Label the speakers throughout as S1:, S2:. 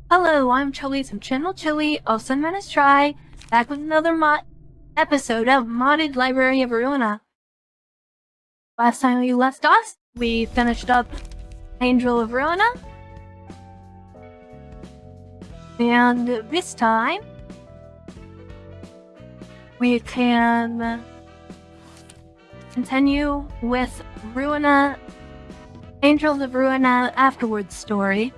S1: Hello, I'm Chylli from Channel Chylli, also Mentis Try, back with another episode of Modded Library of Ruina. Last time you left us, we finished up Angel of Ruina, and this time we can continue with Ruina, Angel of Ruina Afterstory.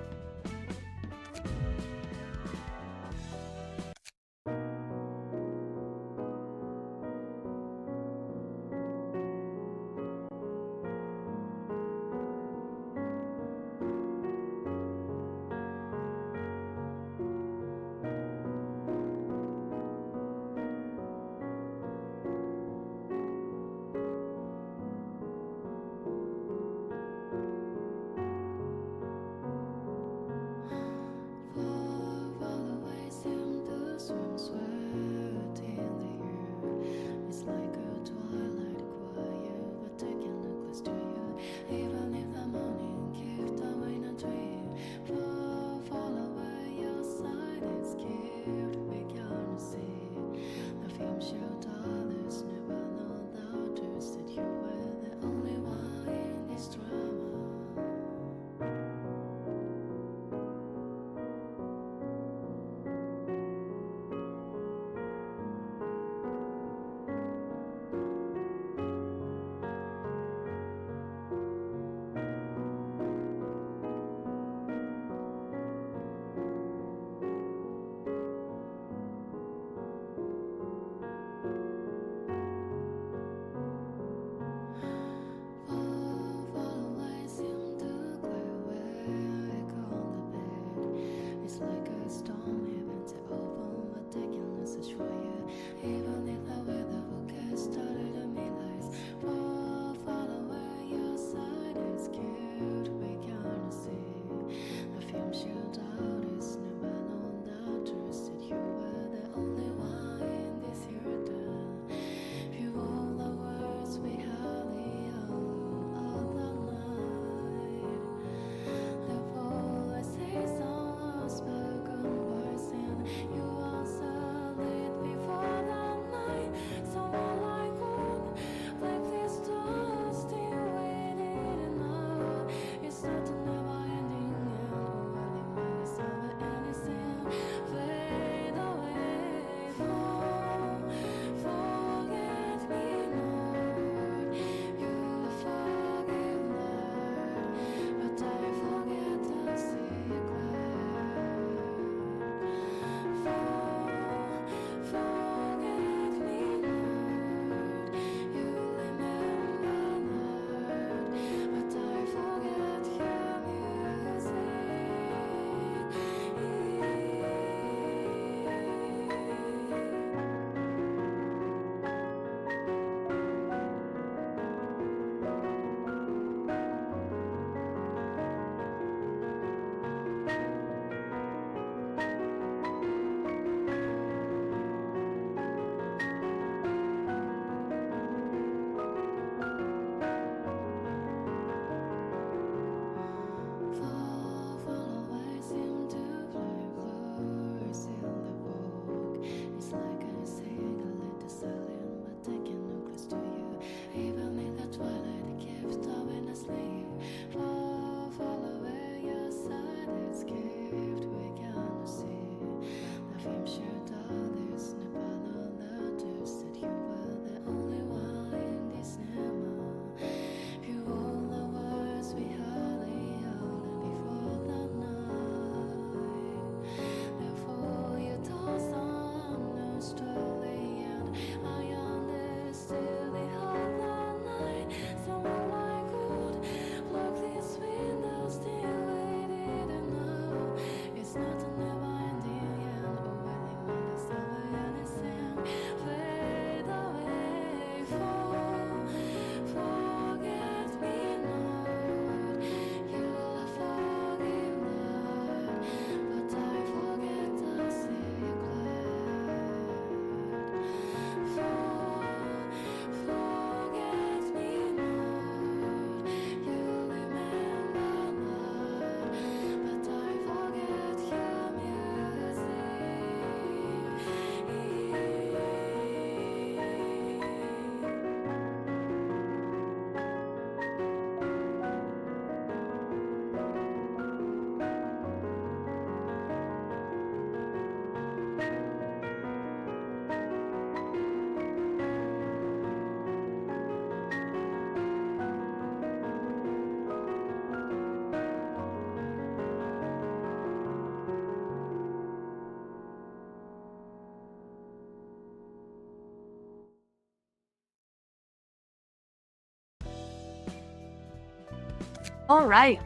S1: Alright.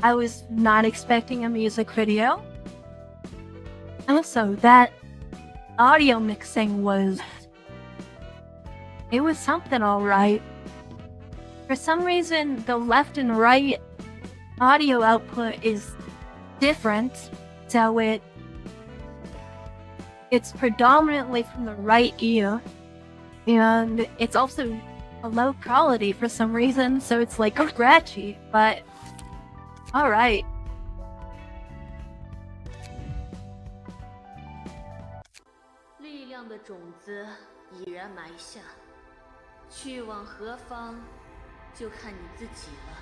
S1: I was not expecting a music video. Also, that audio mixing was... It was something alright. For some reason, the left and right audio output is different, so it's predominantly from the right ear, and it's also a low quality for some reason, so it's like scratchy, but alright.
S2: 力量的种子已然埋下，去往何方，就看你自己了。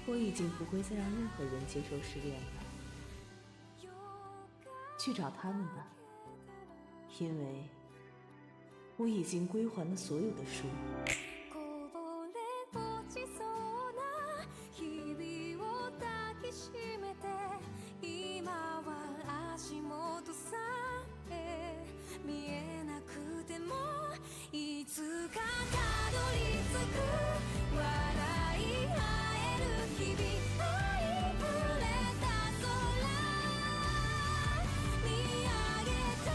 S3: 我已经不会再让任何人接受失恋了。去找他们吧，因为我已经归还了所有的书。
S4: こぼれ落ちそうな日々を抱きしめて今は足元さえ見えなくてもいつかたどり着く笑い合える日々愛触れた空見上げた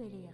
S2: 贝利亚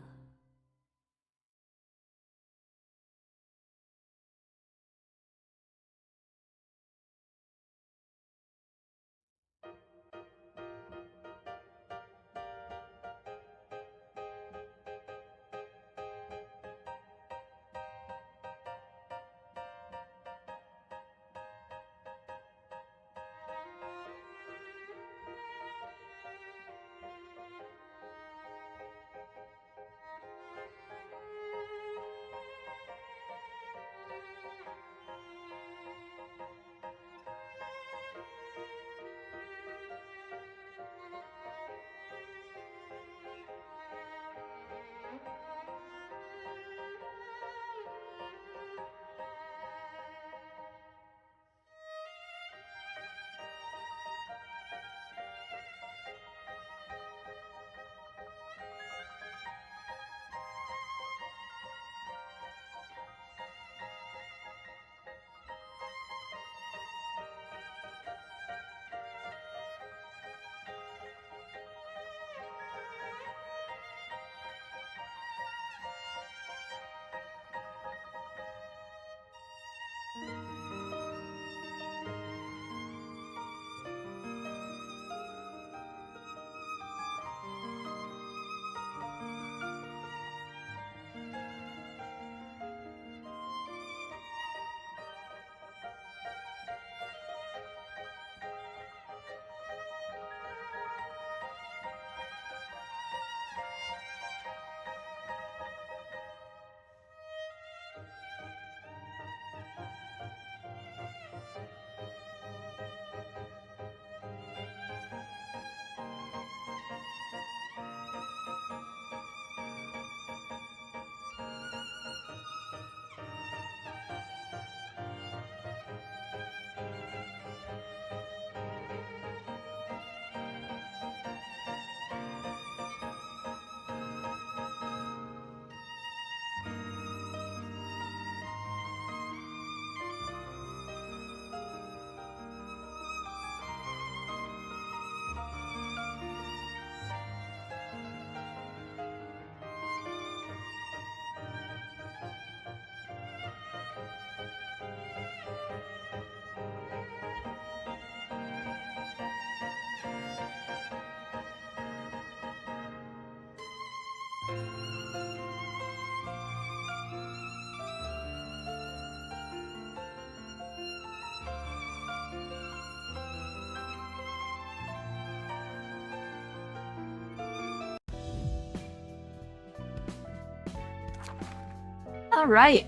S2: ，All
S1: right.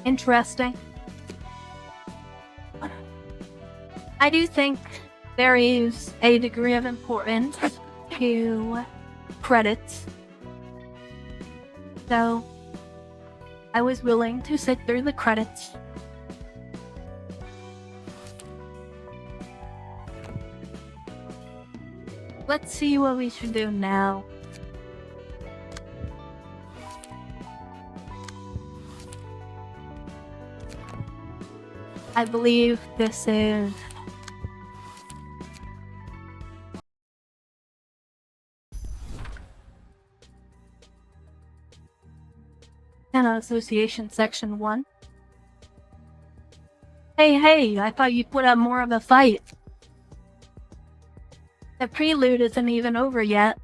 S1: Interesting. I do think there is a degree of importance to credits, so I was willing to sit through the credits. Let's see what we should do now. I believe this is... Hana Association Section 1. Hey, I thought you'd put up more of a fight. The prelude isn't even over yet.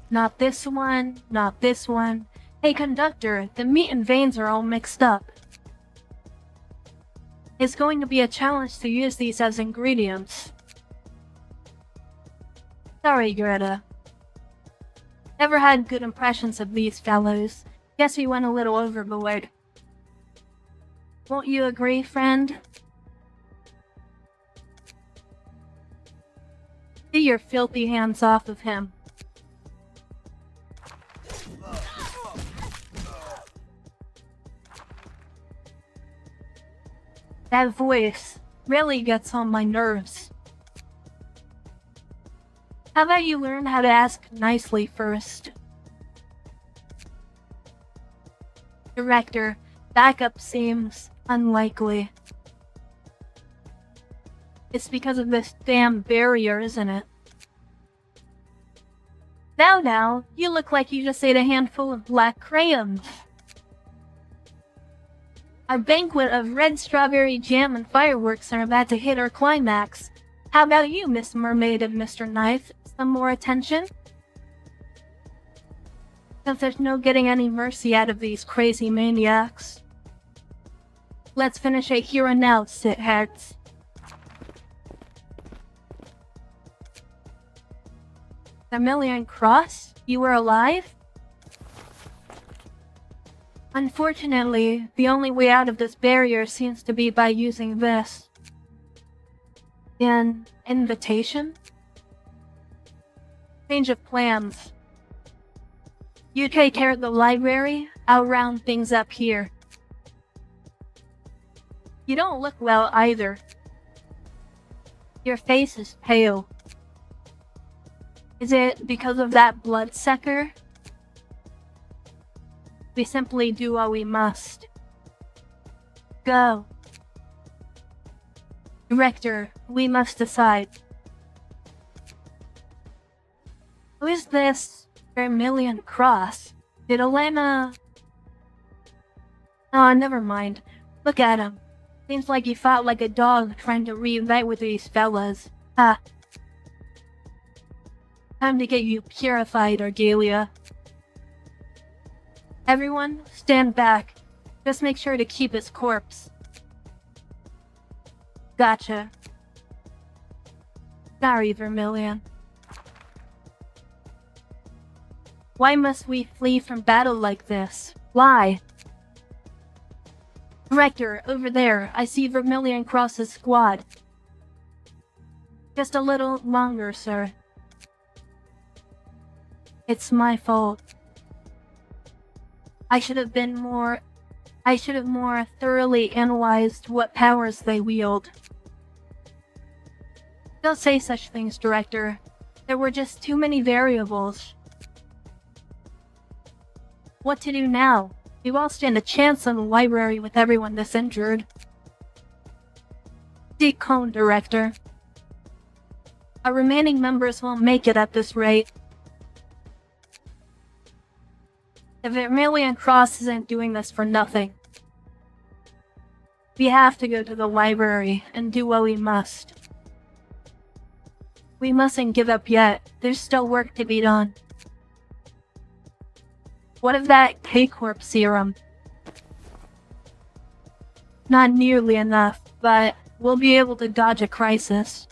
S1: Not this one, not this one. Hey conductor, the meat and veins are all mixed up. It's going to be a challenge to use these as ingredients. Sorry, Greta. Never had good impressions of these fellows. Guess we went a little overboard. Won't you agree, friend? Get your filthy hands off of him. That voice really gets on my nerves. How about you learn how to ask nicely first? Director, backup seems unlikely. It's because of this damn barrier, isn't it? Now, you look like you just ate a handful of black crayons. Our banquet of red strawberry jam and fireworks are about to hit our climax. How about you, Miss Mermaid and Mr. Knife? Some more attention? Since there's no getting any mercy out of these crazy maniacs. Let's finish it here and now, shitheads. Vermilion Cross? You were alive? Unfortunately, the only way out of this barrier seems to be by using this. An invitation? Change of plans. You take care of the library, I'll round things up here. You don't look well either. Your face is pale. Is it because of that bloodsucker? We simply do what we must. Go. Director, we must decide. Who is this Vermilion Cross? Did Elena... Oh, never mind. Look at him. Seems like he fought like a dog trying to reunite with these fellas. Ha. Time to get you purified, Argalia. Everyone, stand back. Just make sure to keep his corpse. Gotcha. Sorry, Vermilion. Why must we flee from battle like this? Why? Director, over there, I see Vermilion Cross's squad. Just a little longer, sir. It's my fault. I should have more thoroughly analyzed what powers they wield. Don't say such things, Director. There were just too many variables. What to do now? We all stand a chance in the library with everyone this injured. Stay calm, Director. Our remaining members won't make it at this rate. The Vermilion Cross isn't doing this for nothing. We have to go to the library and do what we must. We mustn't give up yet. There's still work to be done. What of that K-Corp serum? Not nearly enough, but we'll be able to dodge a crisis.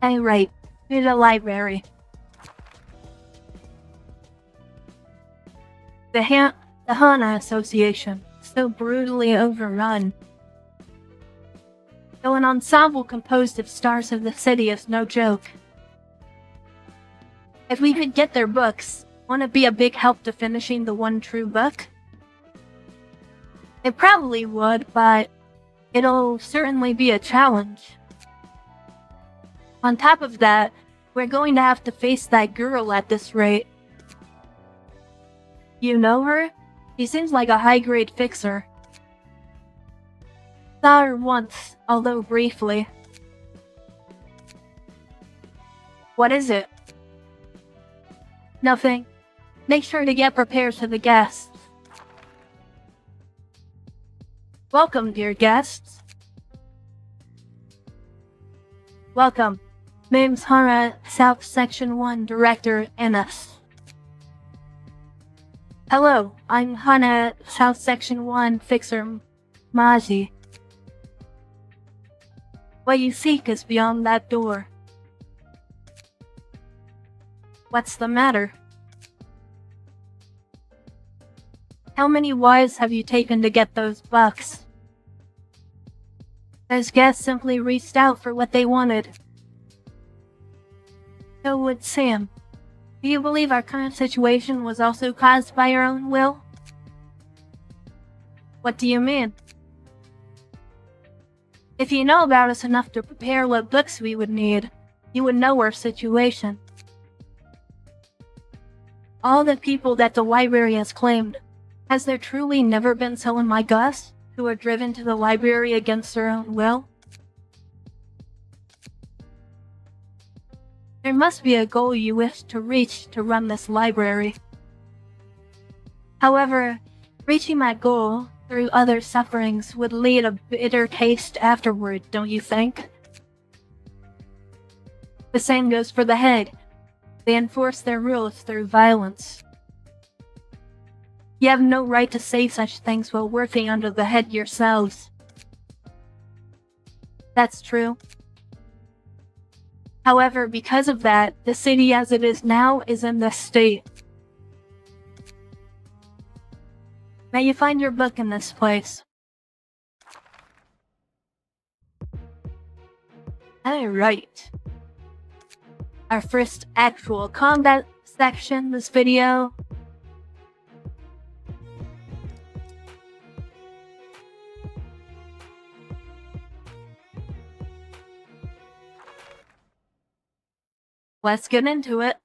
S1: Hey, right. To the library. The Hana Association, so brutally overrun. Though an ensemble composed of stars of the city is no joke. If we could get their books, won't it be a big help to finishing the one true book? It probably would, but It'll certainly be a challenge. On top of that, we're going to have to face that girl at this rate. You know her? She seems like a high-grade fixer. Saw her once, although briefly. What is it? Nothing. Make sure to get prepared for the guests. Welcome, dear guests. Welcome. Name's Hana, South Section 1 Director, Enes. Hello, I'm Hana, South Section 1 Fixer, Mazi. What you seek is beyond that door. What's the matter? How many wives have you taken to get those bucks? Those guests simply reached out for what they wanted. So would Sam. Do you believe our current situation was also caused by our own will? What do you mean? If you know about us enough to prepare what books we would need, you would know our situation. All the people that the library has claimed, has there truly never been someone like us who are driven to the library against their own will? There must be a goal you wish to reach to run this library. However, reaching that goal through other sufferings would lead a bitter taste afterward, don't you think? The same goes for the head. They enforce their rules through violence. You have no right to say such things while working under the head yourselves. That's true. However, because of that, the city as it is now is in this state. May you find your book in this place. Alright. Our first actual combat section this video. Let's get into it.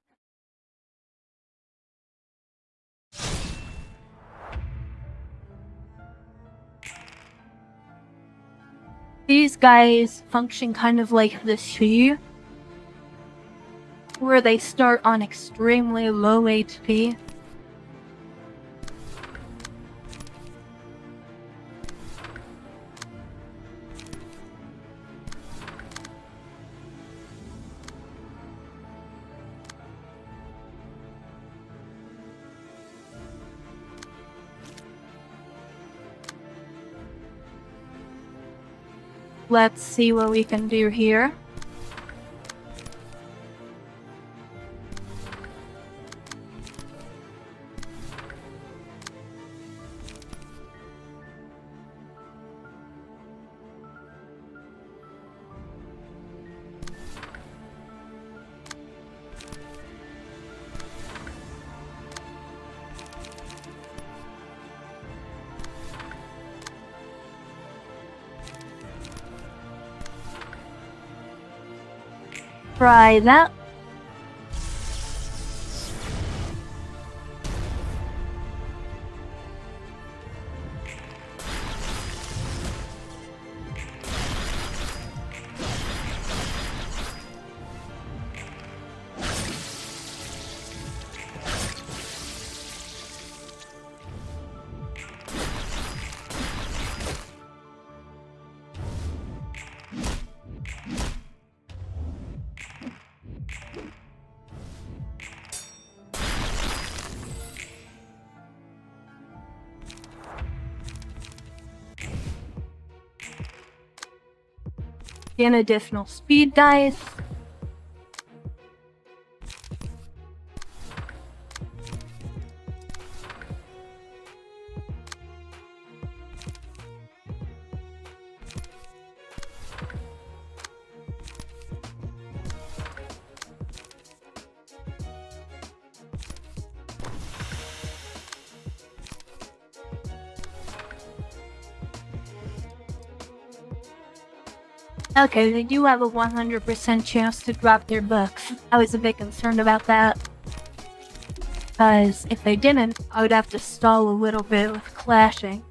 S1: These guys function kind of like the Shi, where they start on extremely low HP. Let's see what we can do here. Try that. Gain additional speed dice. Okay, they do have a 100% chance to drop their books. I was a bit concerned about that. Because if they didn't, I would have to stall a little bit with clashing.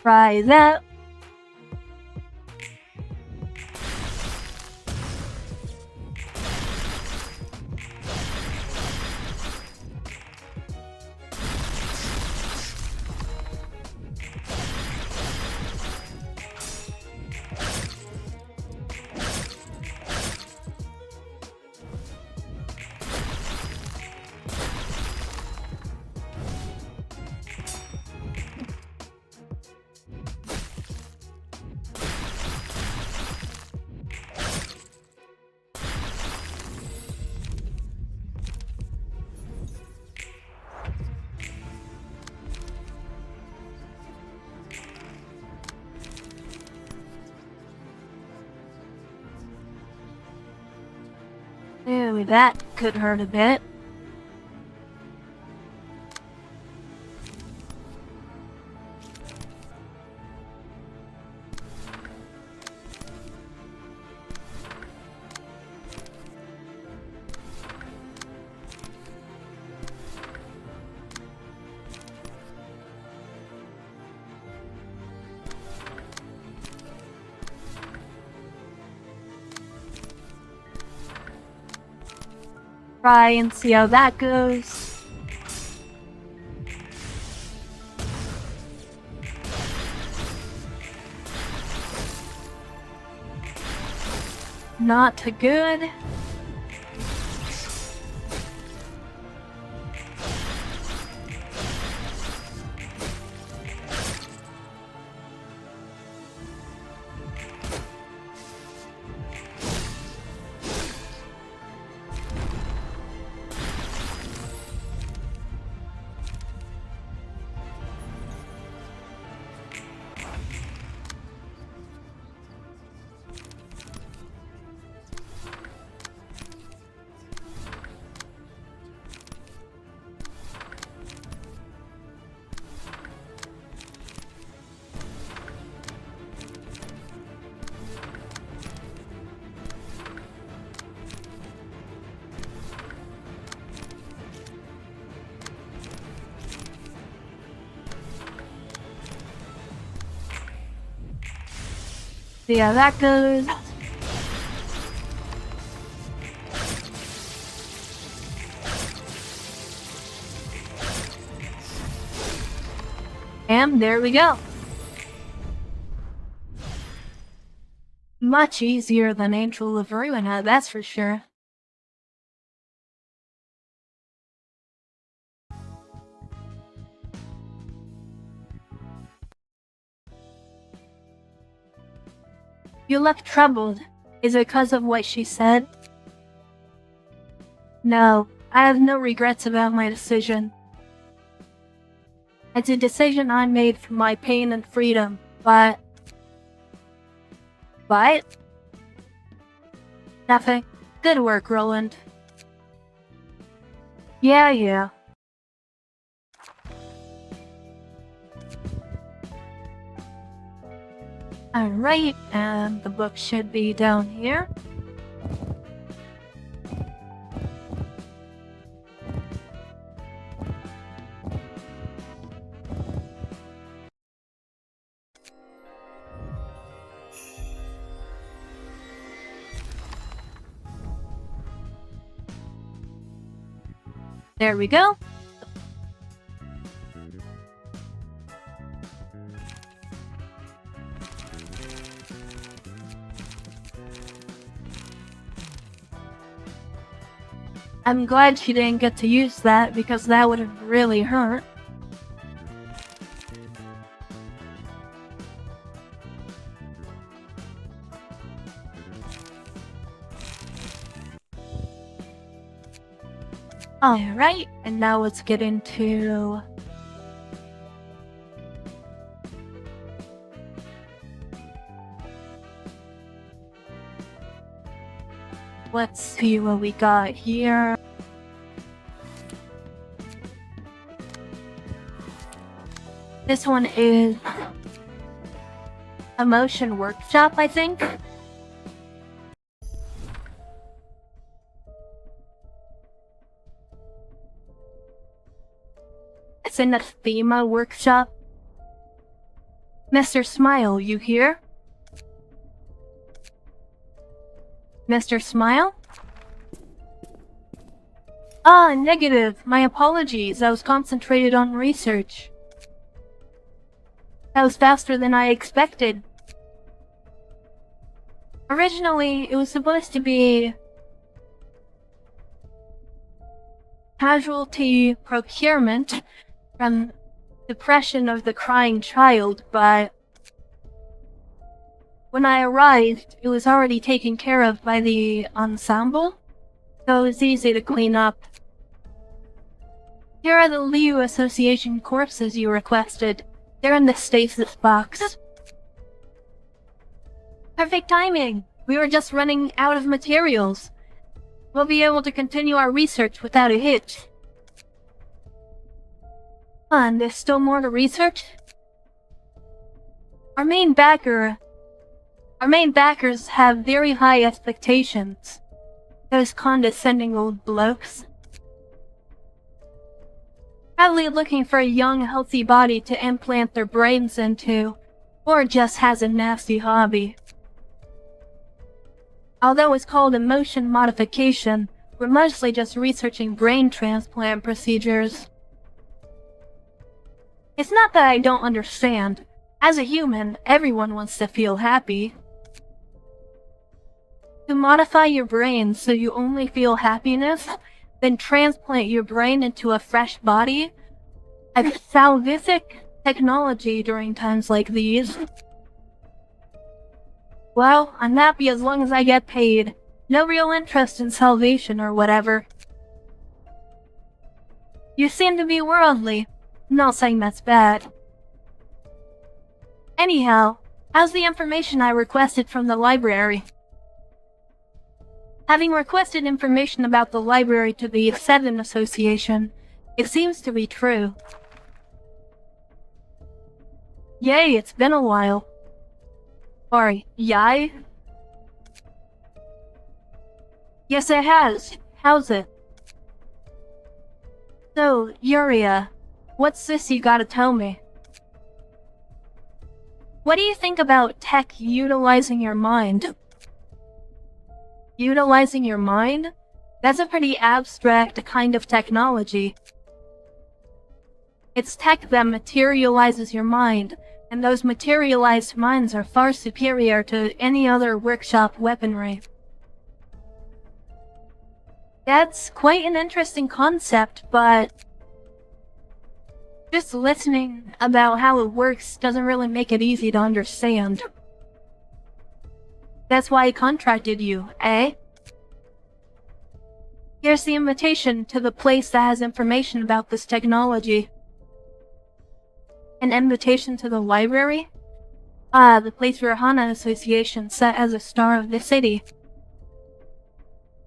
S1: Try that. Ooh, that could hurt a bit. Try and see how that goes. Not too good. See how that goes. And there we go. Much easier than Angel of Ruina, that's for sure. You look troubled. Is it because of what she said? No, I have no regrets about my decision. It's a decision I made for my pain and freedom, but... Nothing. Good work, Roland. Yeah. Alright, and the book should be down here. There we go. I'm glad she didn't get to use that because that would have really hurt. Alright, and now let's get into... Let's see what we got here. This one is Emotion Workshop, I think. Synaisthima Workshop. Mr. Smile, you here? Mr. Smile? Ah, negative. My apologies. I was concentrated on research. That was faster than I expected. Originally, it was supposed to be casualty procurement from depression of the crying child, but when I arrived, it was already taken care of by the ensemble, so it was easy to clean up. Here are the Liu Association corpses you requested. They're in the stasis box. Perfect timing! We were just running out of materials. We'll be able to continue our research without a hitch. And there's still more to research? Our main backers have very high expectations. Those condescending old blokes. Probably looking for a young, healthy body to implant their brains into, or just has a nasty hobby. Although it's called emotion modification, we're mostly just researching brain transplant procedures. It's not that I don't understand. As a human, everyone wants to feel happy. To modify your brain so you only feel happiness, then transplant your brain into a fresh body? A salvific technology during times like these. Well, I'm happy as long as I get paid. No real interest in salvation or whatever. You seem to be worldly. I'm not saying that's bad. Anyhow, how's the information I requested from the library? Having requested information about the library to the Seven Association, it seems to be true. Yay, it's been a while. Sorry, yay? Yes, it has. How's it? So, Yuria, what's this you gotta tell me? What do you think about tech utilizing your mind? Utilizing your mind? That's a pretty abstract kind of technology. It's tech that materializes your mind, and those materialized minds are far superior to any other workshop weaponry. That's quite an interesting concept, but just listening about how it works doesn't really make it easy to understand. That's why I contracted you, eh? Here's the invitation to the place that has information about this technology. An invitation to the library? Ah, the place where Hana Association set as a star of the city.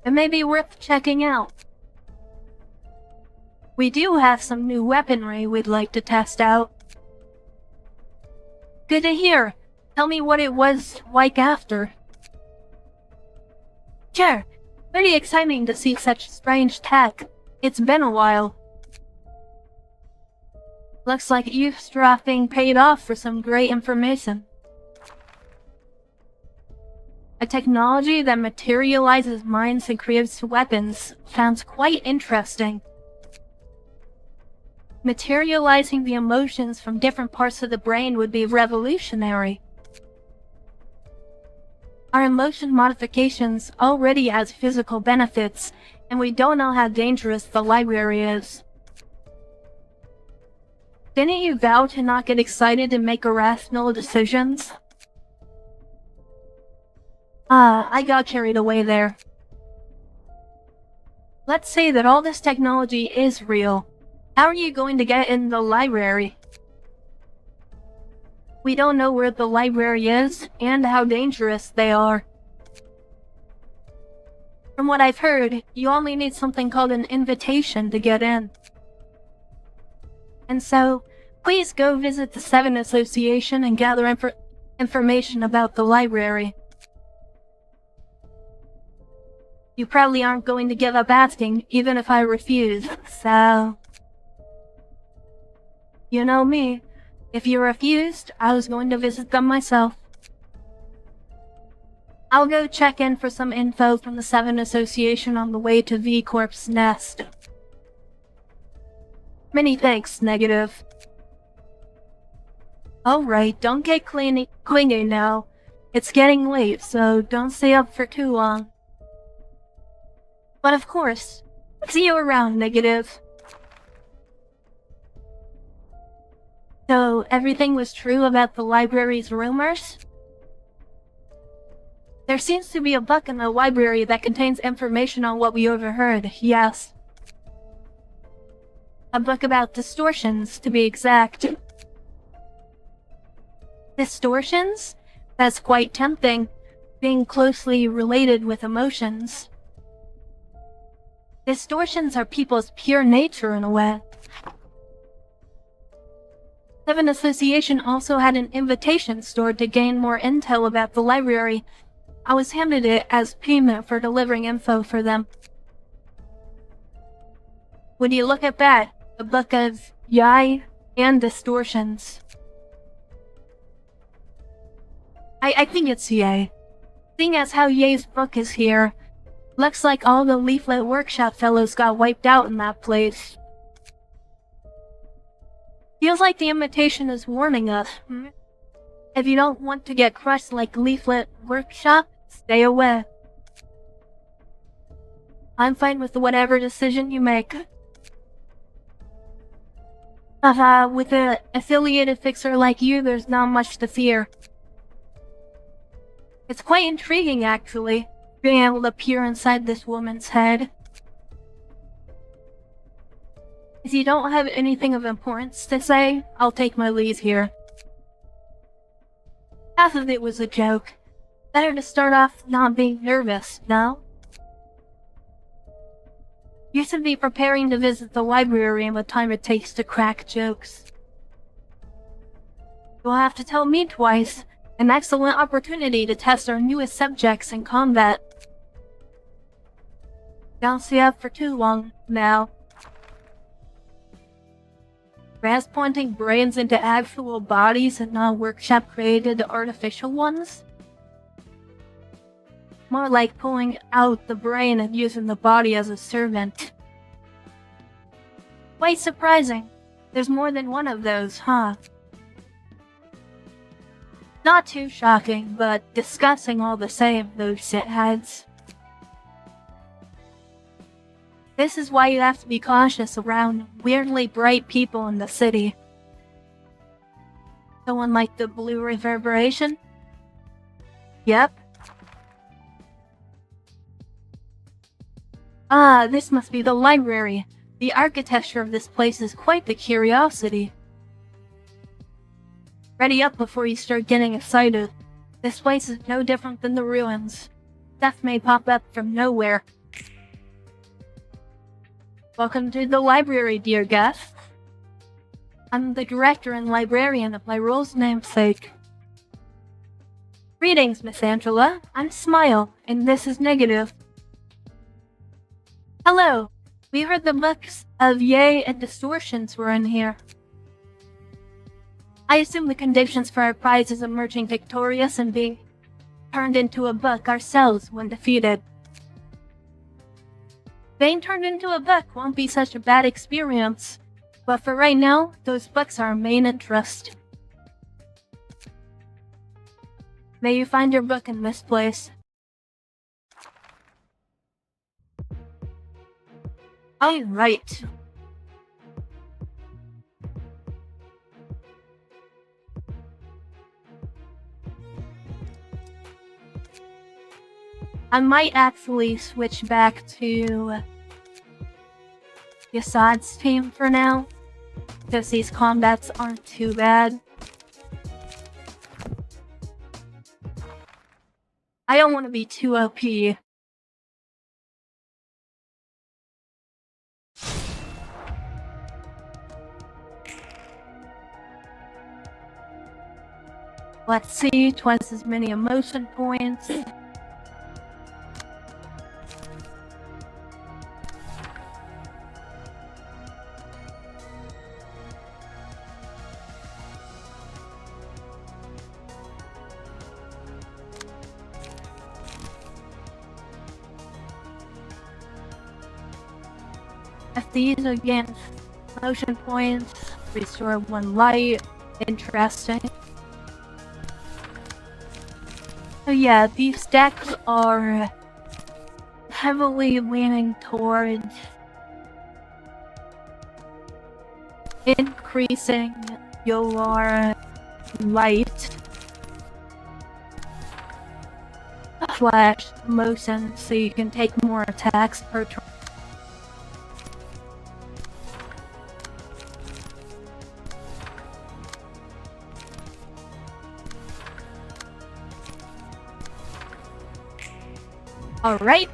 S1: It may be worth checking out. We do have some new weaponry we'd like to test out. Good to hear. Tell me what it was like after. Sure. Pretty exciting to see such strange tech. It's been a while. Looks like eavesdropping paid off for some great information. A technology that materializes minds and creates weapons sounds quite interesting. Materializing the emotions from different parts of the brain would be revolutionary. Our emotion modifications already has physical benefits, and we don't know how dangerous the library is. Didn't you vow to not get excited and make irrational decisions? I got carried away there. Let's say that all this technology is real. How are you going to get in the library? We don't know where the library is, and how dangerous they are. From what I've heard, you only need something called an invitation to get in. And so, please go visit the Seven Association and gather information about the library. You probably aren't going to give up asking, even if I refuse, so... You know me. If you refused, I was going to visit them myself. I'll go check in for some info from the Seven Association on the way to V Corp's nest. Many thanks, Negative. Alright, don't get clingy now. It's getting late, so don't stay up for too long. But of course, see you around, Negative. So, everything was true about the library's rumors? There seems to be a book in the library that contains information on what we overheard, yes. A book about distortions, to be exact. Distortions? That's quite tempting, being closely related with emotions. Distortions are people's pure nature in a way. Seven Association also had an invitation stored to gain more intel about the library. I was handed it as payment for delivering info for them. Would you look at that? A book of Yai and distortions. I think it's Yai. Seeing as how Yai's book is here, looks like all the Leaflet Workshop fellows got wiped out in that place. Feels like the invitation is warning us. If you don't want to get crushed like Leaflet Workshop, stay away. I'm fine with whatever decision you make. With an affiliated fixer like you, there's not much to fear. It's quite intriguing, actually, being able to peer inside this woman's head. If you don't have anything of importance to say, I'll take my leave here. Half of it was a joke. Better to start off not being nervous, no? You should be preparing to visit the library in the time it takes to crack jokes. You'll have to tell me twice. An excellent opportunity to test our newest subjects in combat. Don't stay up for too long, now. Transplanting brains into actual bodies and not workshop-created artificial ones? More like pulling out the brain and using the body as a servant. Quite surprising. There's more than one of those, huh? Not too shocking, but disgusting all the same, those shitheads. This is why you have to be cautious around weirdly bright people in the city. Someone like the Blue Reverberation? Yep. Ah, this must be the library. The architecture of this place is quite the curiosity. Ready up before you start getting excited. This place is no different than the ruins. Stuff may pop up from nowhere. Welcome to the library, dear guest. I'm the director and librarian of my role's namesake. Greetings, Miss Angela. I'm Smile, and this is Negative. Hello. We heard the books of Yay and Distortions were in here. I assume the conditions for our prize is emerging victorious and being turned into a book ourselves when defeated. Being turned into a book won't be such a bad experience, but for right now, those books are our main interest. May you find your book in this place. Alright. I might actually switch back to Yasad's team for now, because these combats aren't too bad. I don't want to be too OP. Let's see, twice as many emotion points. If these against emotion points, restore 1 light. Interesting. So yeah, these decks are heavily leaning towards increasing your light / motion so you can take more attacks per turn. Alright.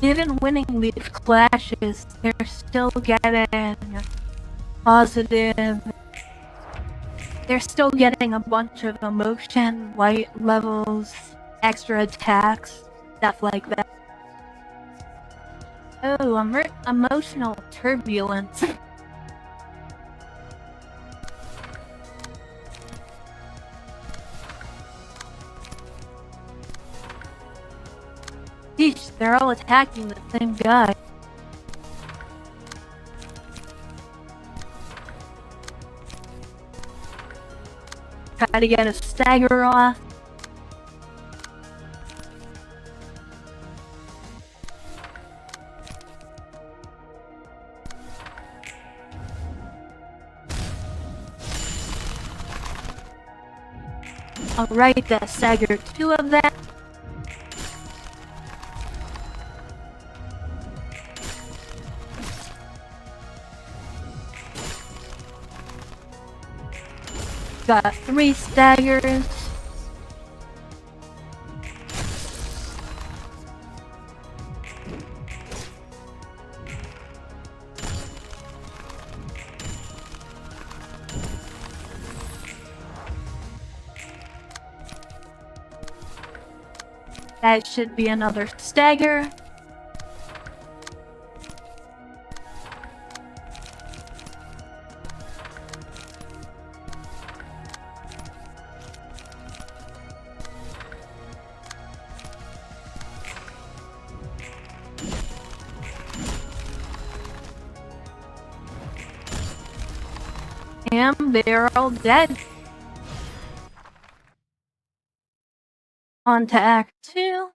S1: Even winning these clashes, they're still getting positive. They're still getting a bunch of emotion, white levels, extra attacks, stuff like that. Oh, emotional turbulence. Eesh, they're all attacking the same guy. Try to get a stagger off. Alright, that stagger 2 of them. Got 3 staggers. That should be another stagger. And they're all dead. On to Act 2.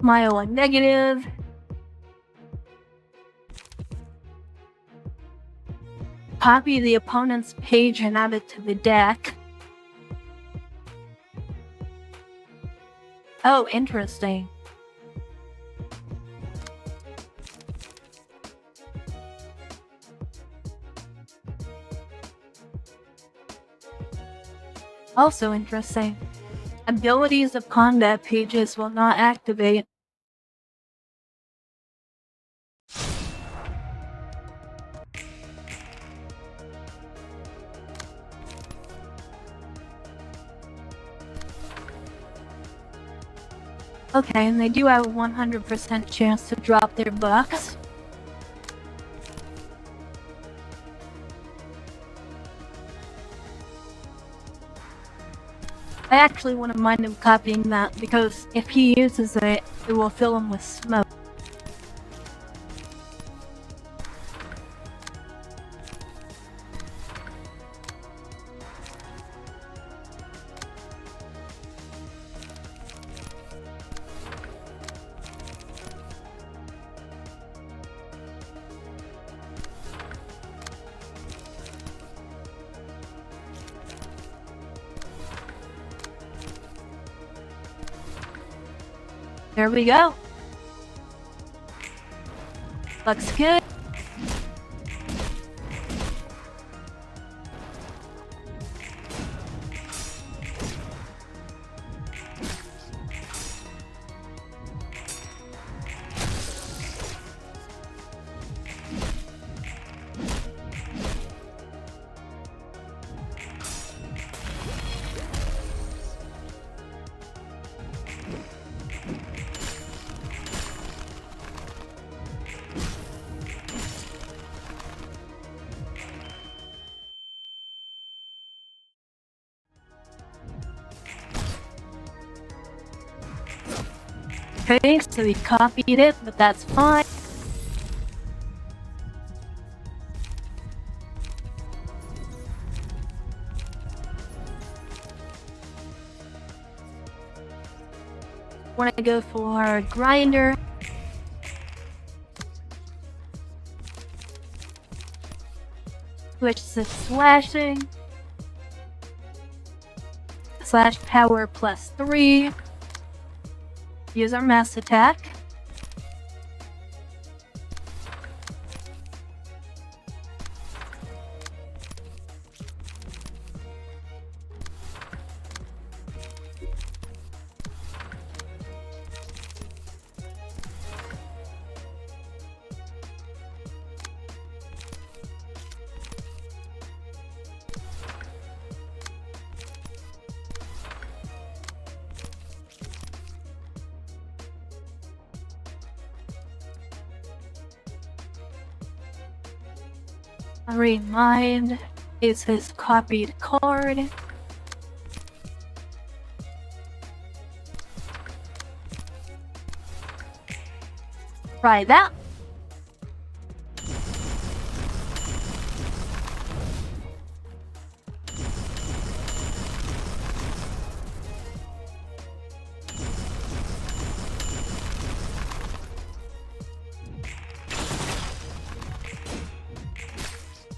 S1: Smile a negative. Copy the opponent's page and add it to the deck. Oh, interesting. Also interesting. Abilities of combat pages will not activate. Okay, and they do have a 100% chance to drop their bucks. I actually wouldn't mind him copying that, because if he uses it, it will fill him with smoke. There we go. Looks good. Okay, so he copied it, but that's fine. Want to go for grinder. Switch to slashing. Slash power +3. Use our mass attack. Remind is his copied card. Try that.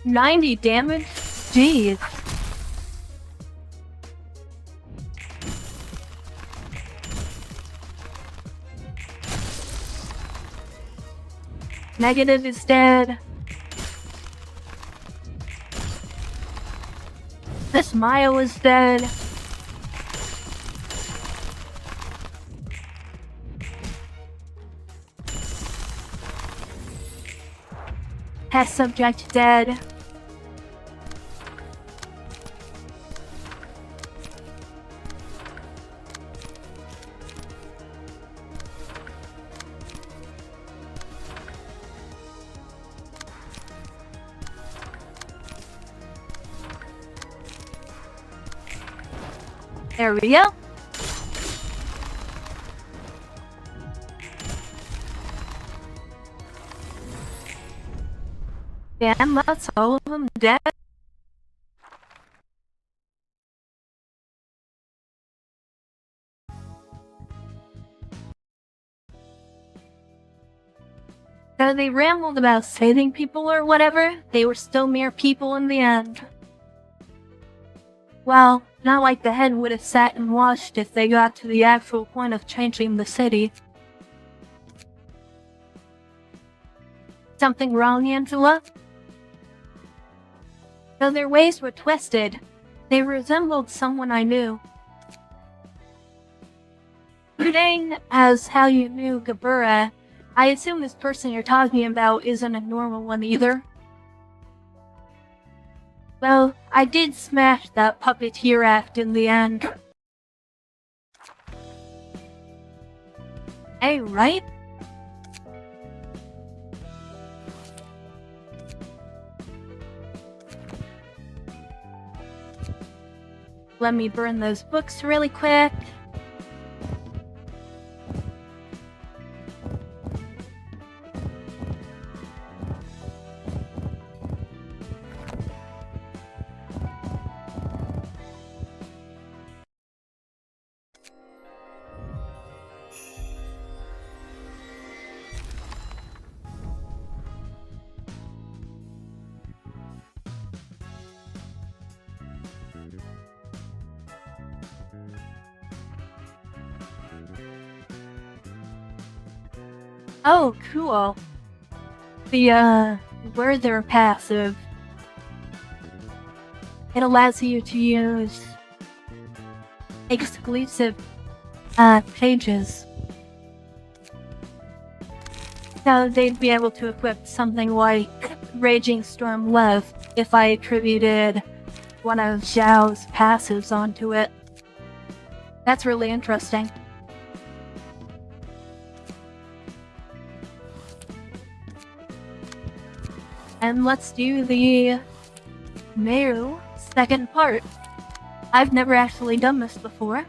S1: $90 damage? Jeez. Negative is dead. This Mile is dead. Test subject dead. There we go. Damn, that's all of them dead. So they rambled about saving people or whatever. They were still mere people in the end. Well, not like the head would have sat and watched if they got to the actual point of changing the city. Something wrong, Angela? Though their ways were twisted, they resembled someone I knew. Today, as how you knew Gabura, I assume this person you're talking about isn't a normal one either. Well, I did smash that puppeteer act in the end. Hey, right? Let me burn those books really quick. Oh, cool. The, Wither passive. It allows you to use exclusive, pages. So they'd be able to equip something like Raging Storm Love if I attributed one of Xiao's passives onto it. That's really interesting. And let's do the new second part. I've never actually done this before.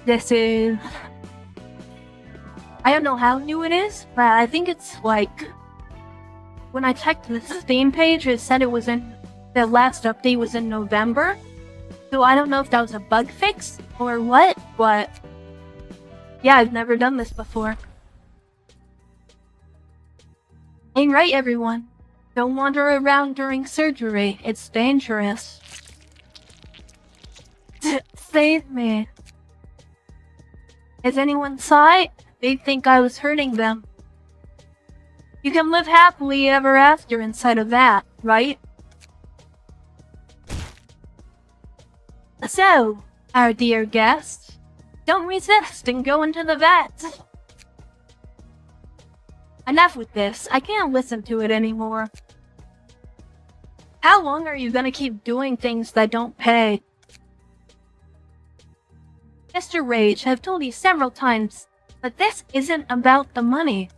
S1: This is... I don't know how new it is, but I think it's like... When I checked the Steam page, it said it was in... The last update was in November. So I don't know if that was a bug fix or what, but... Yeah, I've never done this before. Ain't right, everyone. Don't wander around during surgery. It's dangerous. Save me. Is anyone sight? They'd think I was hurting them. You can live happily ever after inside of that, right? So, our dear guest, don't resist and go into the vat. Enough with this. I can't listen to it anymore. How long are you gonna keep doing things that don't pay? Mr. Rage, I've told you several times, but this isn't about the money.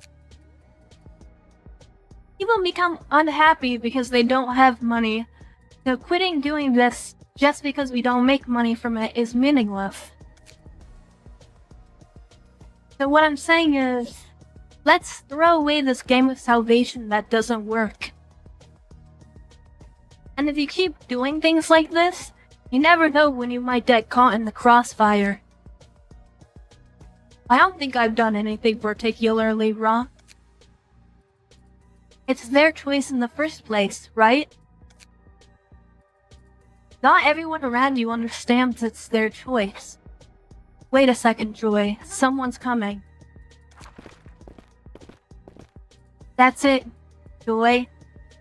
S1: People become unhappy because they don't have money, so quitting doing this just because we don't make money from it is meaningless. So what I'm saying is, let's throw away this game of salvation that doesn't work. And if you keep doing things like this, you never know when you might get caught in the crossfire. I don't think I've done anything particularly wrong. It's their choice in the first place, right? Not everyone around you understands it's their choice. Wait a second, Joy. Someone's coming. That's it, Joy.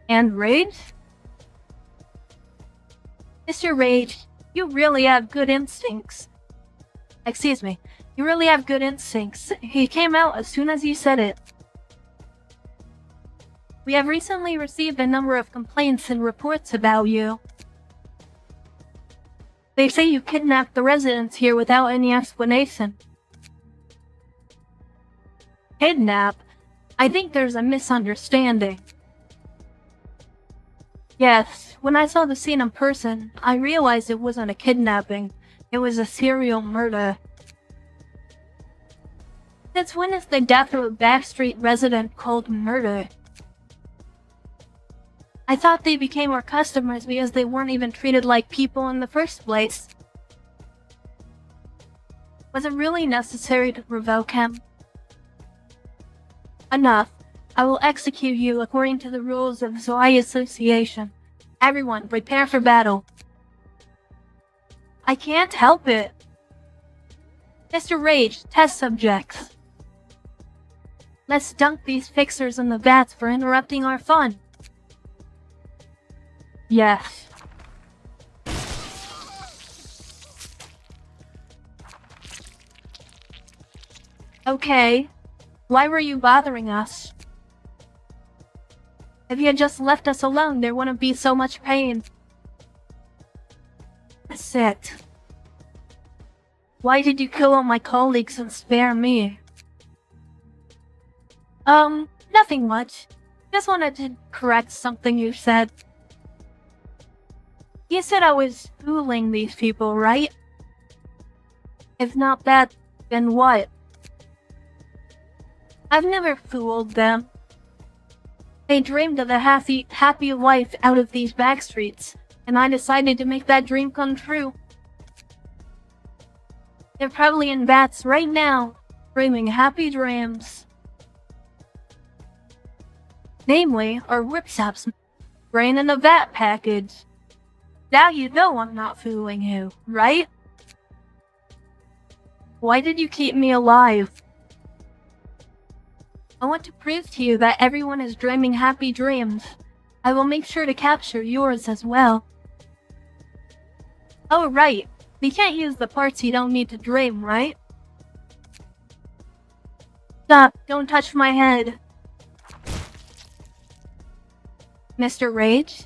S1: And Rage? Mr. Rage, you really have good instincts. Excuse me. You really have good instincts. He came out as soon as you said it. We have recently received a number of complaints and reports about you. They say you kidnapped the residents here without any explanation. Kidnap? I think there's a misunderstanding. Yes, when I saw the scene in person, I realized it wasn't a kidnapping. It was a serial murder. Since when is the death of a backstreet resident called murder? I thought they became our customers because they weren't even treated like people in the first place. Was it really necessary to revoke him? Enough. I will execute you according to the rules of Zoai Association. Everyone, prepare for battle. I can't help it. Mr. Rage, test subjects. Let's dunk these fixers in the vats for interrupting our fun. Yes. Okay. Why were you bothering us? If you had just left us alone, there wouldn't be so much pain. Sit. Why did you kill all my colleagues and spare me? Nothing much. Just wanted to correct something you said. You said I was fooling these people, right? If not that, then what? I've never fooled them. They dreamed of a happy life out of these backstreets, and I decided to make that dream come true. They're probably in vats right now, dreaming happy dreams. Namely, our workshop's brain in a vat package. Now you know I'm not fooling you, right? Why did you keep me alive? I want to prove to you that everyone is dreaming happy dreams. I will make sure to capture yours as well. Oh, right. We can't use the parts you don't need to dream, right? Stop, don't touch my head. Mr. Rage?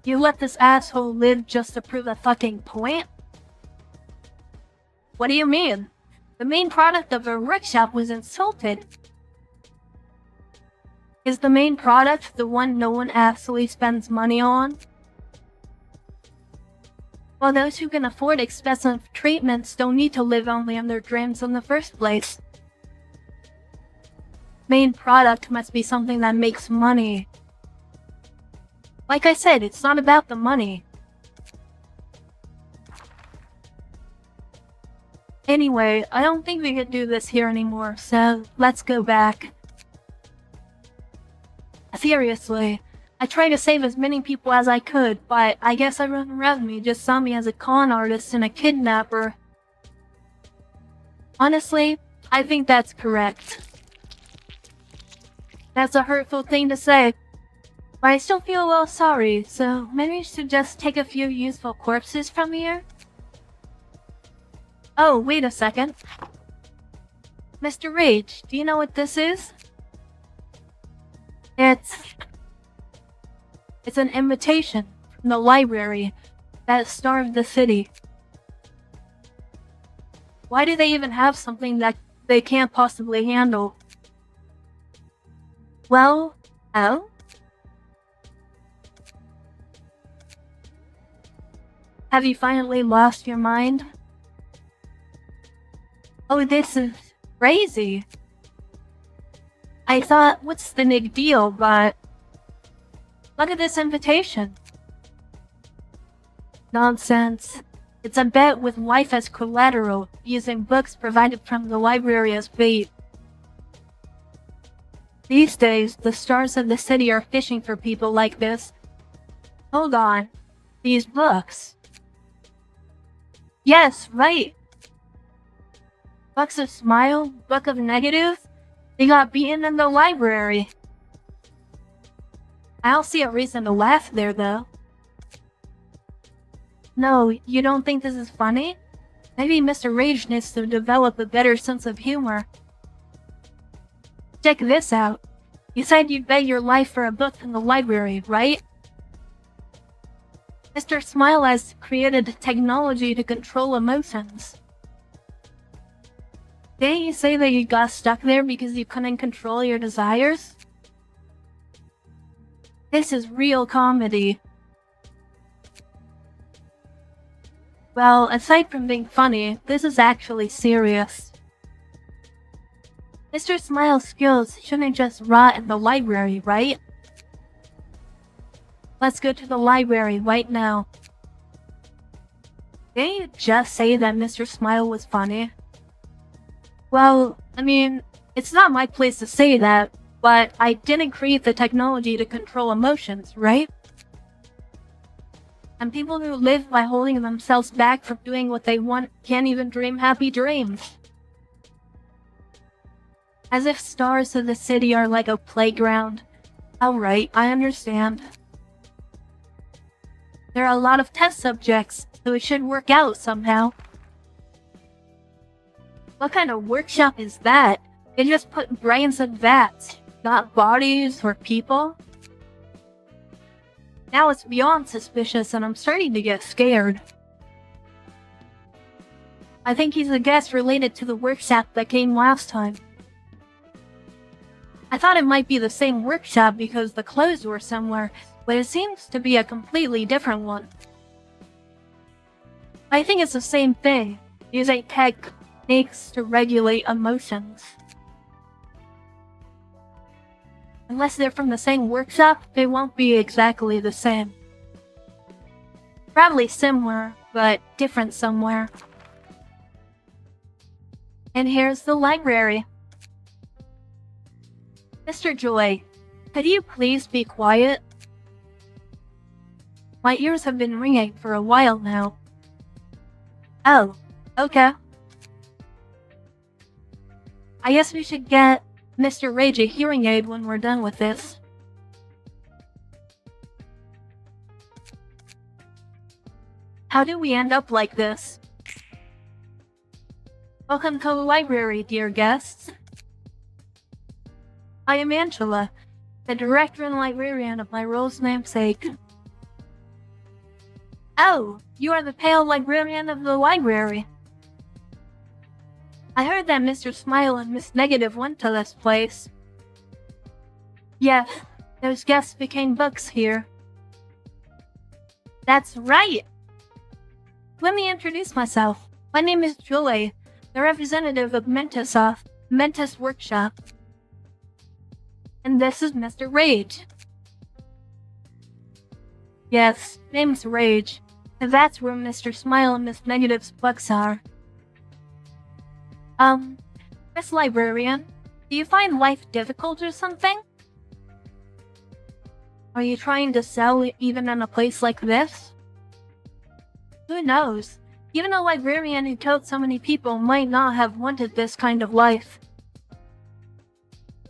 S1: You let this asshole live just to prove a fucking point? What do you mean? The main product of our workshop was insulted. Is the main product the one no one actually spends money on? Well, those who can afford expensive treatments don't need to live only on their dreams in the first place. Main product must be something that makes money. Like I said, it's not about the money. Anyway, I don't think we can do this here anymore, so let's go back. Seriously, I tried to save as many people as I could, but I guess everyone around me just saw me as a con artist and a kidnapper. Honestly, I think that's correct. That's a hurtful thing to say, but I still feel a little sorry, so maybe we should just take a few useful corpses from here? Oh, wait a second. Mr. Rage, do you know what this is? It's an invitation from the library that starved the city. Why do they even have something that they can't possibly handle? Well, oh? Have you finally lost your mind? Oh, this is crazy. I thought, what's the big deal, but look at this invitation. Nonsense. It's a bet with wife as collateral, using books provided from the library as bait. These days, the stars of the city are fishing for people like this. Hold on. These books. Yes, right. Books of Smile, Book of Negative. They got beaten in the library. I don't see a reason to laugh there, though. No, you don't think this is funny? Maybe Mr. Rage needs to develop a better sense of humor. Check this out. You said you'd bet your life for a book in the library, right? Mr. Smile has created technology to control emotions. Didn't you say that you got stuck there because you couldn't control your desires? This is real comedy. Well, aside from being funny, this is actually serious. Mr. Smile's skills shouldn't just rot in the library, right? Let's go to the library right now. Didn't you just say that Mr. Smile was funny? Well, I mean, it's not my place to say that, but I didn't create the technology to control emotions, right? And people who live by holding themselves back from doing what they want can't even dream happy dreams. As if stars of the city are like a playground. Alright, I understand. There are a lot of test subjects, so it should work out somehow. What kind of workshop is that? They just put brains in vats, not bodies or people? Now it's beyond suspicious and I'm starting to get scared. I think he's a guest related to the workshop that came last time. I thought it might be the same workshop because the clothes were somewhere, but it seems to be a completely different one. I think it's the same thing, using techniques to regulate emotions. Unless they're from the same workshop, they won't be exactly the same. Probably similar, but different somewhere. And here's the library. Mr. Joy, could you please be quiet? My ears have been ringing for a while now. Oh, okay. I guess we should get Mr. Rage a hearing aid when we're done with this. How did we end up like this? Welcome to the library, dear guests. I am Angela, the director and librarian of my role's namesake. Oh, you are the pale librarian of the library. I heard that Mr. Smile and Miss Negative went to this place. Yes, those guests became books here. That's right! Let me introduce myself. My name is Chylli, the representative of Mentis Workshop. And this is Mr. Rage. Yes, name's Rage. And that's where Mr. Smile and Miss Negative's books are. Miss Librarian, do you find life difficult or something? Are you trying to sell even in a place like this? Who knows? Even a librarian who killed so many people might not have wanted this kind of life.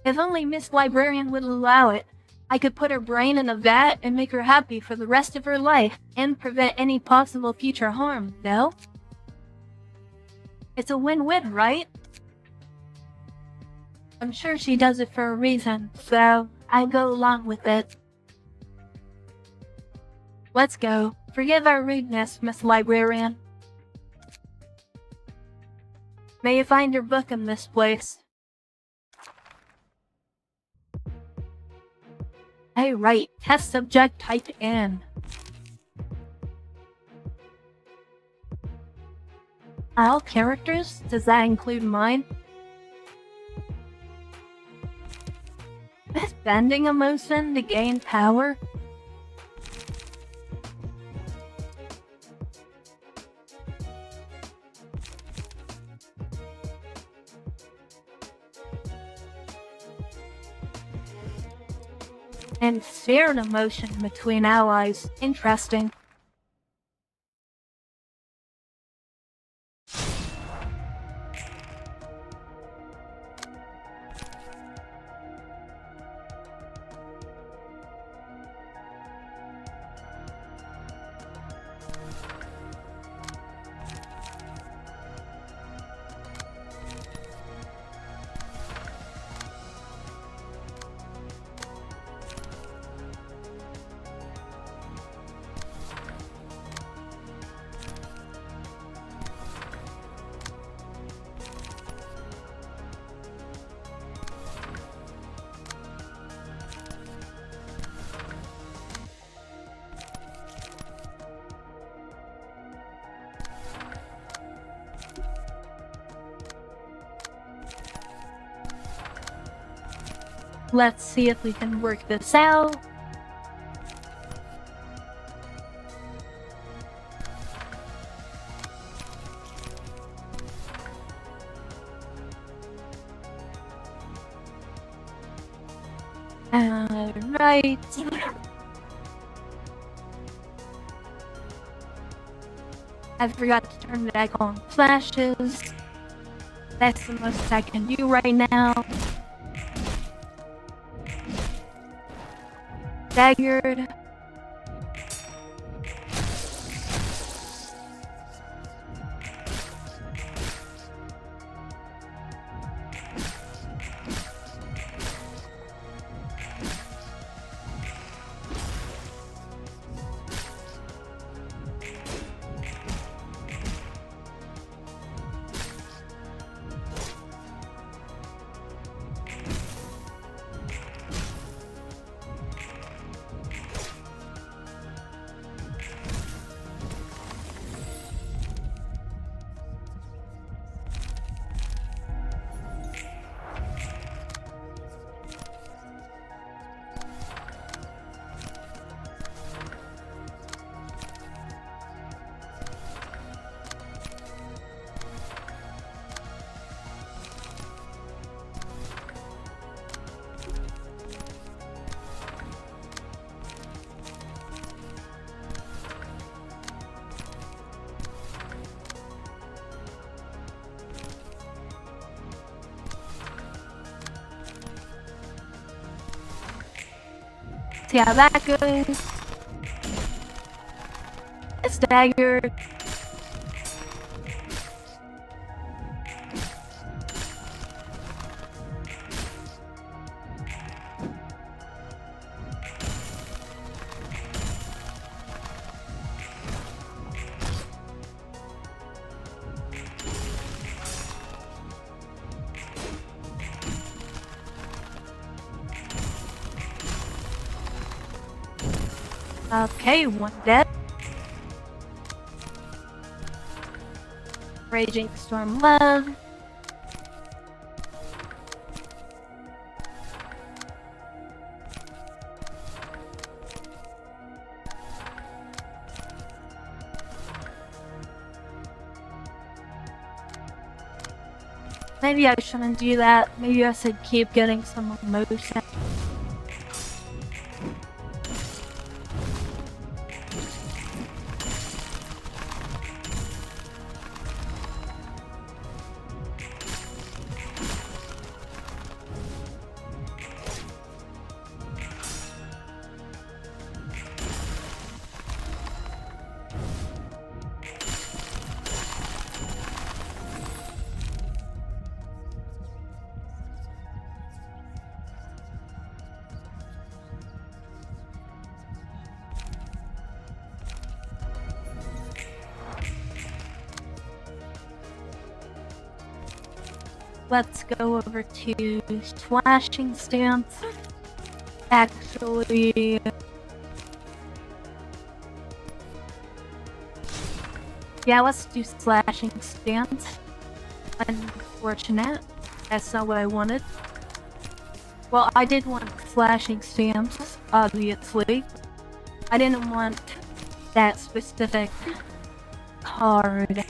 S1: If only Miss Librarian would allow it, I could put her brain in a vat and make her happy for the rest of her life and prevent any possible future harm, no? It's a win-win, right? I'm sure she does it for a reason, so I go along with it. Let's go. Forgive our rudeness, Miss Librarian. May you find your book in this place. Hey, right. Test subject type in. All characters? Does that include mine? Is bending a motion to gain power? And shared emotion between allies. Interesting. Let's see if we can work this out. Right. I forgot to turn back on flashes. That's the most I can do right now. Staggered. See how that goes. A stagger. Okay, one dead. Raging Storm Love. Maybe I shouldn't do that. Maybe I should keep getting some motion. Let's go over to slashing stance. Actually, yeah, let's do slashing stance. Unfortunate. That's not what I wanted. Well, I did want slashing stance, obviously. I didn't want that specific card.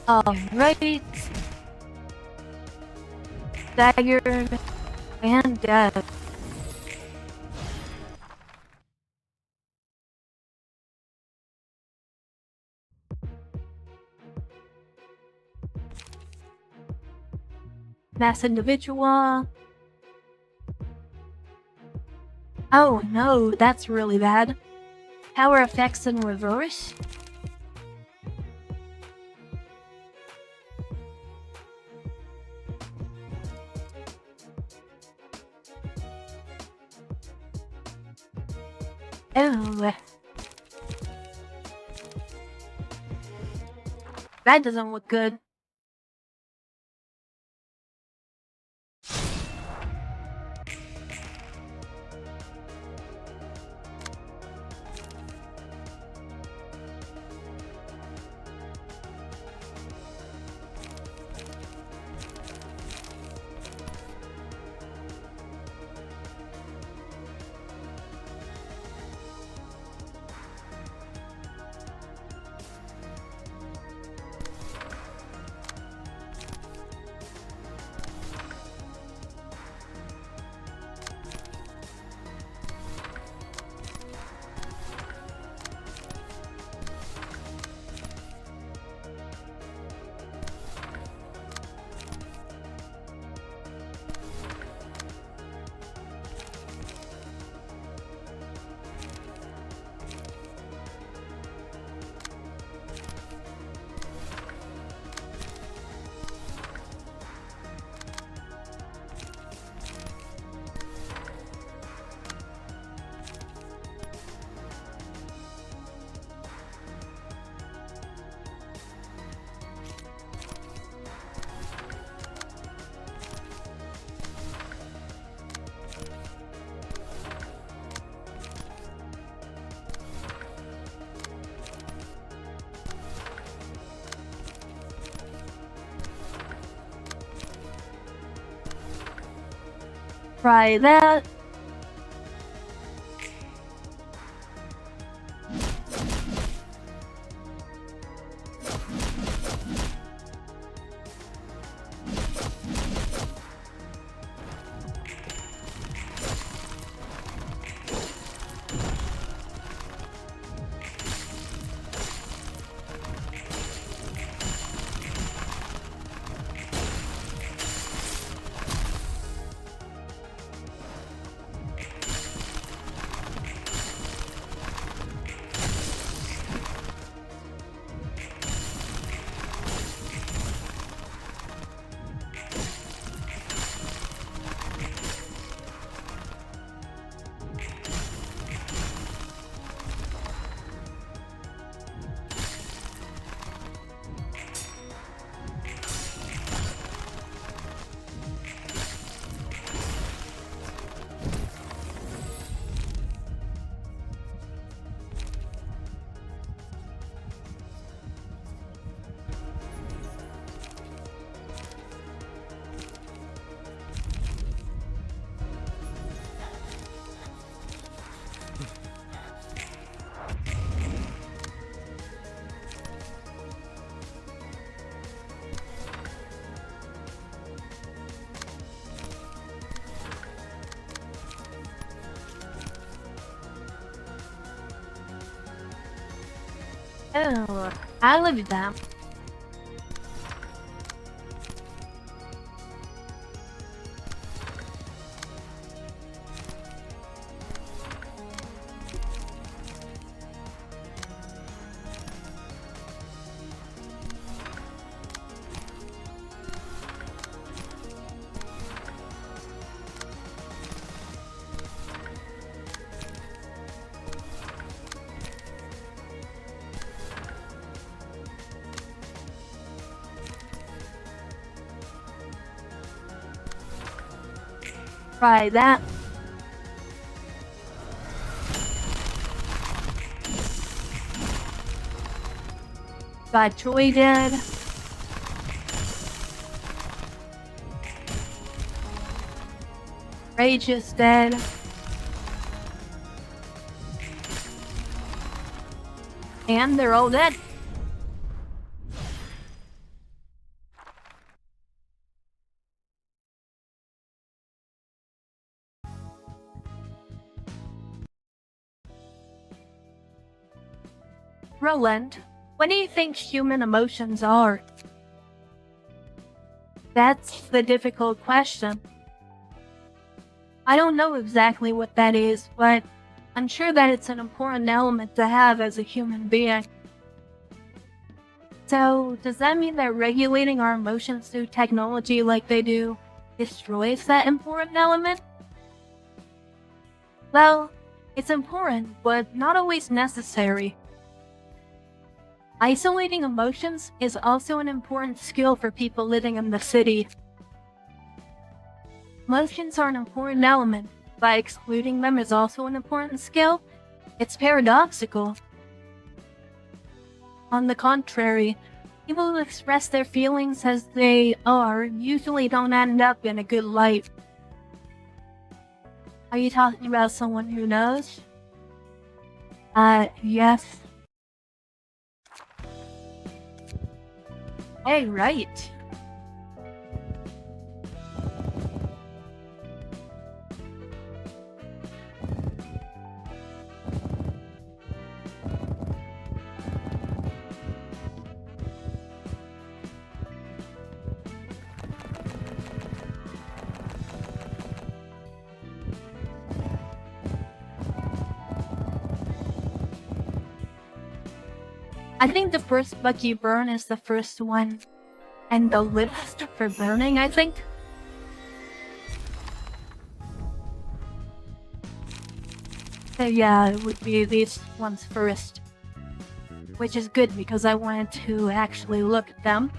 S1: Alright. Staggered and dead. Mass individual. Oh no, that's really bad. Power effects in reverse? Oh. That doesn't look good. Try that. Oh, I love them. Try that. Got Joy dead. Rage is dead. And they're all dead. Roland, what do you think human emotions are? That's the difficult question. I don't know exactly what that is, but I'm sure that it's an important element to have as a human being. So, does that mean that regulating our emotions through technology like they do destroys that important element? Well, it's important, but not always necessary. Isolating emotions is also an important skill for people living in the city. Emotions are an important element, but excluding them is also an important skill. It's paradoxical. On the contrary, people who express their feelings as they are usually don't end up in a good light. Are you talking about someone who knows? Yes. Hey, right. I think the first bug you burn is the first one. And the list for burning, I think. So yeah, it would be these ones first. Which is good because I wanted to actually look at them.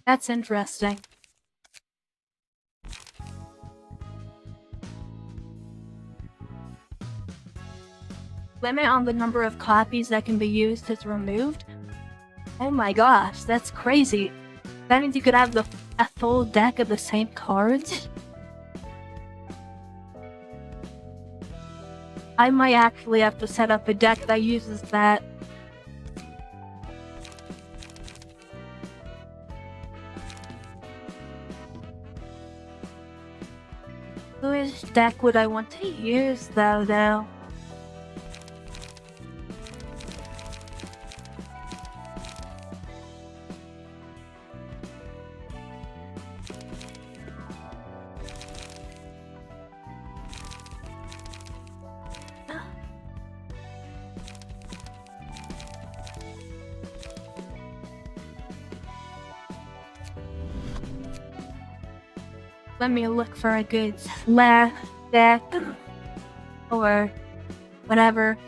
S1: That's interesting. Limit on the number of copies that can be used is removed. Oh my gosh, that's crazy. That means you could have a full deck of the same cards. I might actually have to set up a deck that uses that. Which deck would I want to use though? Let me look for a good slash deck or whatever.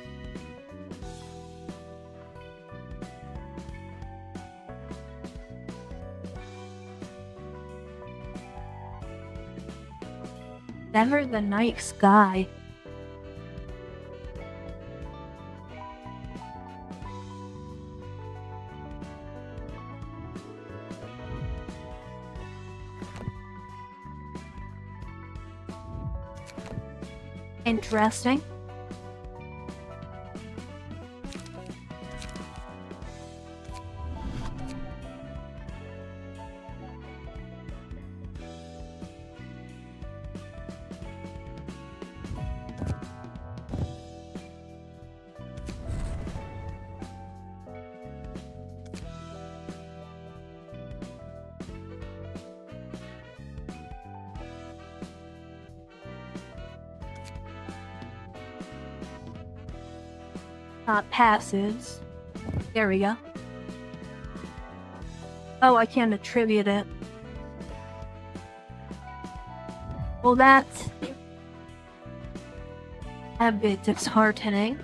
S1: Never the night sky. Interesting. Passes. There we go. Oh, I can't attribute it. Well, that's a bit disheartening.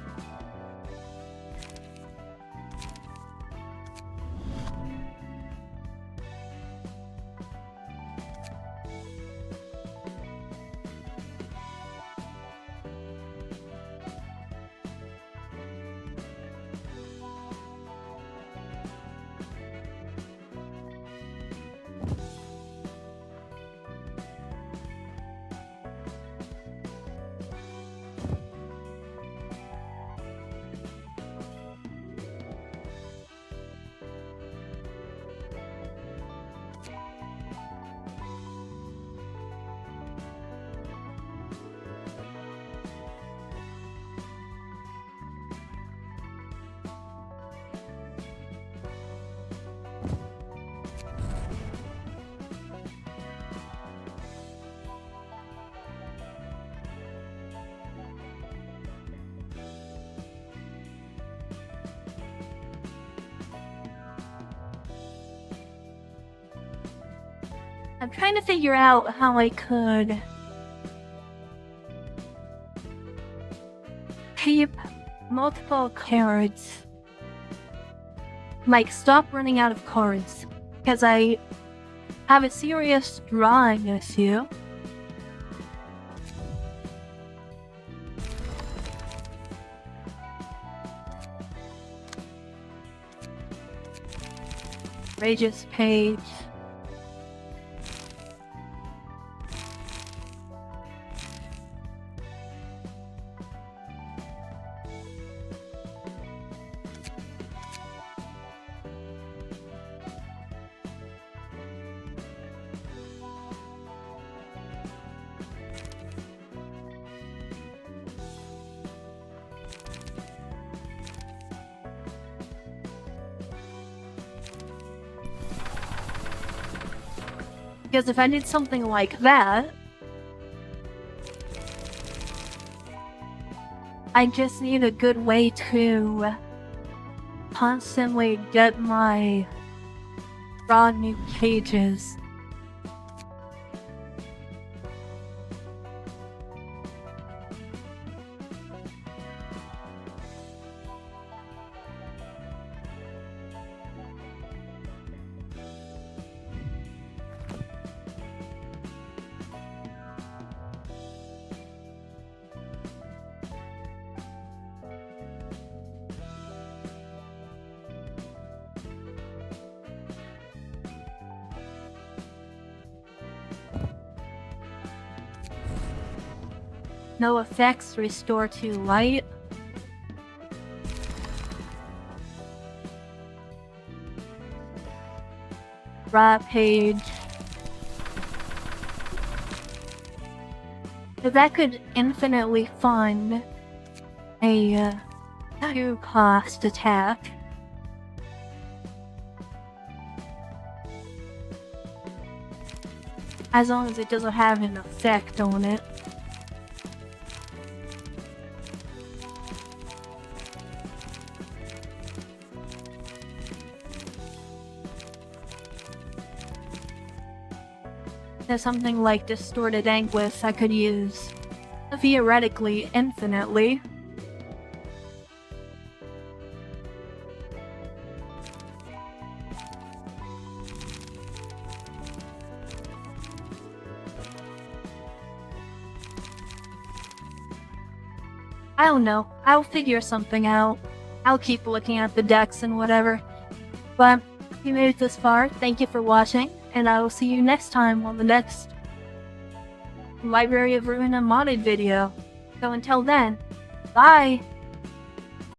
S1: I'm trying to figure out how I could keep multiple cards. Like, stop running out of cards. Because I have a serious drawing issue. Rageous page. Because if I did something like that, I just need a good way to constantly get my raw new pages. No effects, restore to light. Right page. So that could infinitely fund a 2-cost attack. As long as it doesn't have an effect on it. There's something like Distorted Anguish I could use theoretically infinitely. I don't know. I'll figure something out. I'll keep looking at the decks and whatever. But if you made it this far, thank you for watching, and I will see you next time on the next Library of Ruina modded video. So until then, bye!